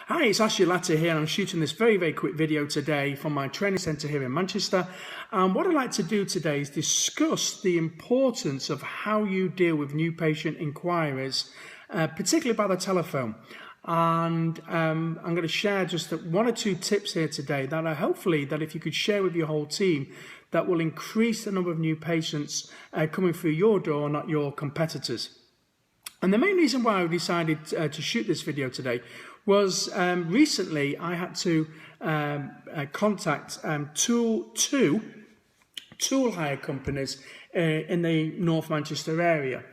Hi, it's Ashley Latter here, and I'm shooting this very quick video today from my training centre here in Manchester. And what I'd like to do today is discuss the importance of how you deal with new patient inquiries, particularly by the telephone. And I'm going to share just one or two tips here today that are hopefully that if you could share with your whole team, that will increase the number of new patients coming through your door, not your competitors. And the main reason why I decided to shoot this video today was recently I had to contact two tool hire companies in the North Manchester area.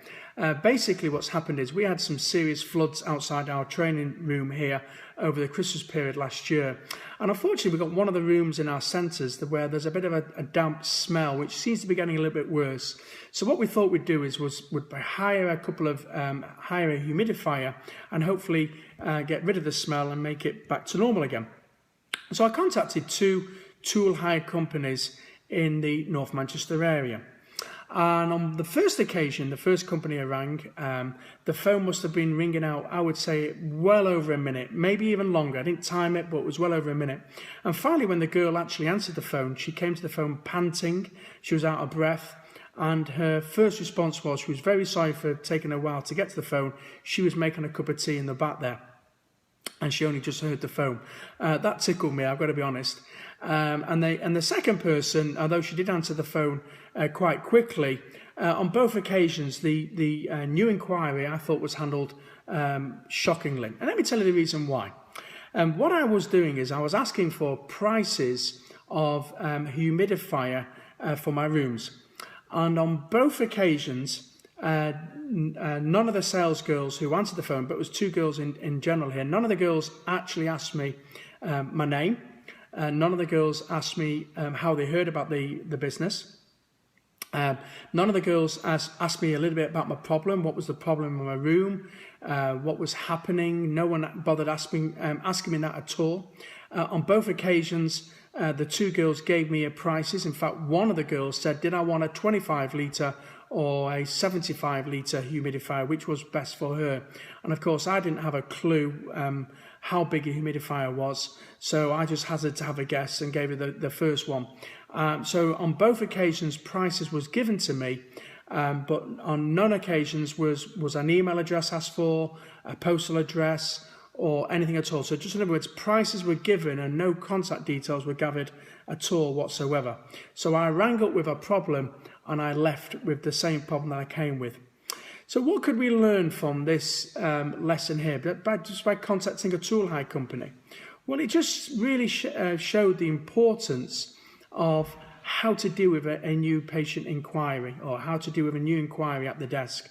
Basically what's happened is we had some serious floods outside our training room here over the Christmas period last year, and unfortunately we got one of the rooms in our centres where there's a bit of a damp smell which seems to be getting a little bit worse. So what we thought we'd do is would hire a couple of hire a humidifier and hopefully get rid of the smell and make it back to normal again. So I contacted two tool hire companies in the North Manchester area. And on the first occasion, the first company I rang, the phone must have been ringing out, I would say, well over a minute, maybe even longer. I didn't time it, but it was well over a minute. And finally, when the girl actually answered the phone, she came to the phone panting. She was out of breath. And her first response was she was very sorry for taking a while to get to the phone. She was making a cup of tea in the back there, and she only just heard the phone. That tickled me, I've got to be honest. And the second person, although she did answer the phone quite quickly, on both occasions the new inquiry I thought was handled shockingly. And let me tell you the reason why. What I was doing is I was asking for prices of humidifier for my rooms. And on both occasions, none of the sales girls who answered the phone, but it was two girls in general here, none of the girls actually asked me my name. None of the girls asked me how they heard about the business. None of the girls asked me a little bit about my problem. What was the problem in my room? What was happening? No one bothered asking me that at all. On both occasions, the two girls gave me prices. In fact, one of the girls said, did I want a 25 litre or a 75 litre humidifier, which was best for her. And of course, I didn't have a clue how big a humidifier was, so I just hazarded to have a guess and gave her the first one. So on both occasions, prices was given to me, but on none occasions was an email address asked for, a postal address, or anything at all. So just in other words, prices were given and no contact details were gathered at all whatsoever. So I rang up with a problem and I left with the same problem that I came with. So what could we learn from this lesson here just by contacting a tool hire company? Well, it just really showed the importance of how to deal with a new patient inquiry, or how to deal with a new inquiry at the desk.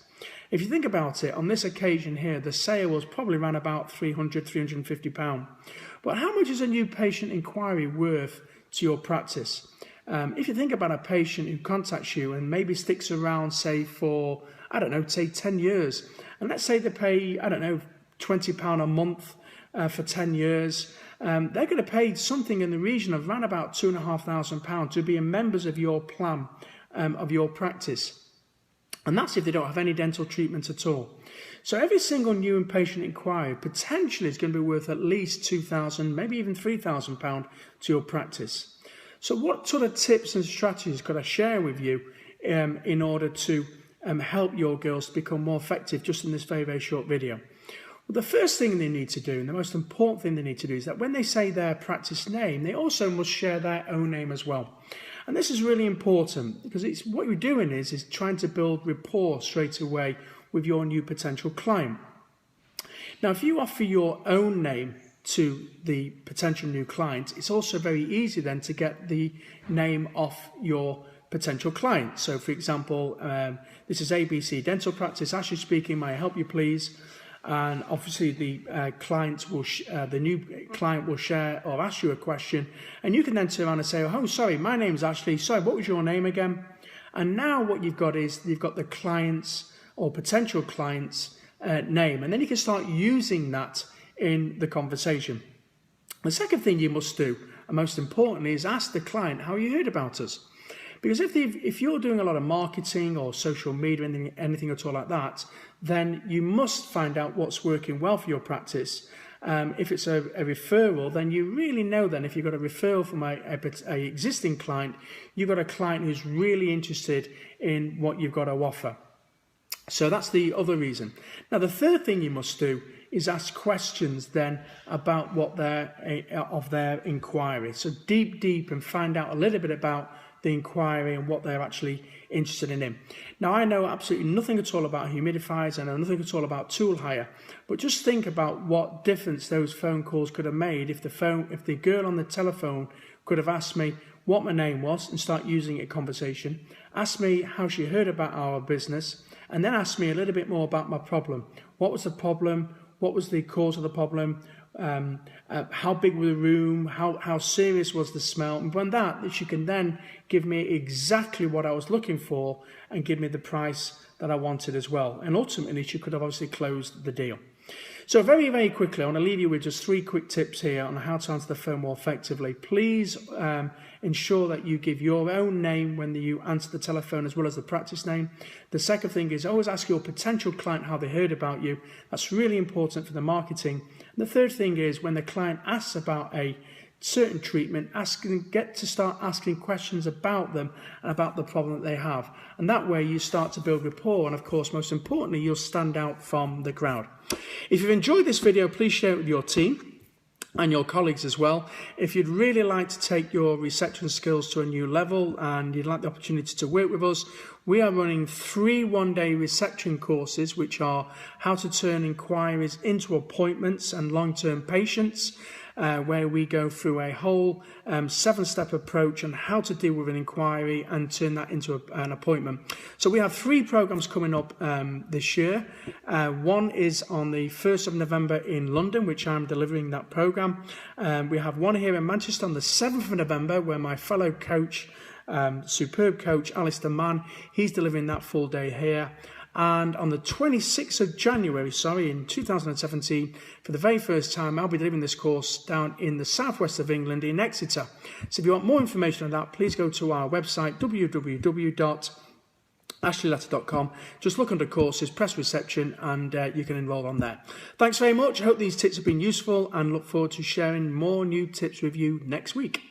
If you think about it, on this occasion here, the sale was probably around about £300, £350. But how much is a new patient inquiry worth to your practice? If you think about a patient who contacts you and maybe sticks around, say, for, I don't know, say 10 years, and let's say they pay, I don't know, £20 a month for 10 years, they're going to pay something in the region of around about £2,500 to be members of your plan, of your practice. And that's if they don't have any dental treatment at all. So every single new inpatient inquiry potentially is going to be worth at least £2,000, maybe even £3,000 to your practice. So what sort of tips and strategies could I share with you in order to help your girls to become more effective just in this very short video? Well, the first thing they need to do, and the most important thing they need to do, is that when they say their practice name, they also must share their own name as well. And this is really important because what you're doing is trying to build rapport straight away with your new potential client. Now, if you offer your own name to the potential new client, it's also very easy then to get the name off your potential client. So, for example, this is ABC Dental Practice, Ashley speaking, may I help you please? And obviously the new client will share or ask you a question, and you can then turn around and say, oh, sorry, my name's Ashley, sorry, what was your name again? And now what you've got is you've got the client's or potential client's name, and then you can start using that in the conversation. The second thing you must do, and most importantly, is ask the client how you heard about us. Because if you're doing a lot of marketing or social media, anything at all like that, then you must find out what's working well for your practice If it's a referral, then you really know then if you've got a referral from a existing client, you've got a client who's really interested in what you've got to offer. So that's the other reason. Now, the third thing you must do is ask questions then about what their inquiry. So deep and find out a little bit about the inquiry and what they're actually interested in. Now, I know absolutely nothing at all about humidifiers. I know nothing at all about tool hire, but just think about what difference those phone calls could have made if the girl on the telephone could have asked me what my name was and start using it in conversation, asked me how she heard about our business, and then asked me a little bit more about my problem. What was the problem? What was the cause of the problem? How big was the room? How serious was the smell? And when that, she can then give me exactly what I was looking for and give me the price that I wanted as well. And ultimately, she could have obviously closed the deal. So very quickly, I want to leave you with just 3 quick tips here on how to answer the phone more effectively. Please ensure that you give your own name when you answer the telephone as well as the practice name. The second thing is always ask your potential client how they heard about you. That's really important for the marketing. And the third thing is when the client asks about a certain treatment, get to start asking questions about them and about the problem that they have. And that way you start to build rapport, and of course, most importantly, you'll stand out from the crowd. If you've enjoyed this video, please share it with your team and your colleagues as well. If you'd really like to take your reception skills to a new level and you'd like the opportunity to work with us, we are running 3 one-day reception courses, which are how to turn inquiries into appointments and long-term patients, where we go through a whole 7-step approach on how to deal with an inquiry and turn that into an appointment. So we have 3 programs coming up this year. One is on the 1st of November in London, which I'm delivering that program. We have one here in Manchester on the 7th of November, where my fellow coach, superb coach Alistair Mann, he's delivering that full day here. And on the 26th of January, in 2017, for the very first time, I'll be delivering this course down in the southwest of England in Exeter. So if you want more information on that, please go to our website, www.ashleyletter.com. Just look under courses, press reception, and you can enroll on there. Thanks very much. I hope these tips have been useful and look forward to sharing more new tips with you next week.